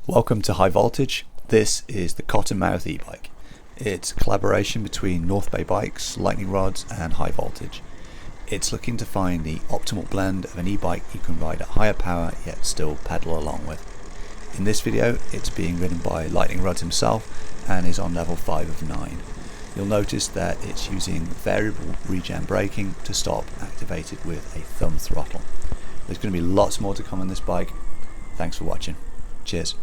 Welcome to High Voltage. This is the Cotton Mouth Ebike. It's a collaboration between North Bay Bikes, Lightning Rods and High Voltage. It's looking to find the optimal blend of an e-bike you can ride at higher power yet still pedal along with. In this video it's being ridden by Lightning Rods himself and is on level 5 of 9. You'll notice that it's using variable regen braking to stop activated with a thumb throttle. There's going to be lots more to come on this bike. Thanks for watching. Cheers.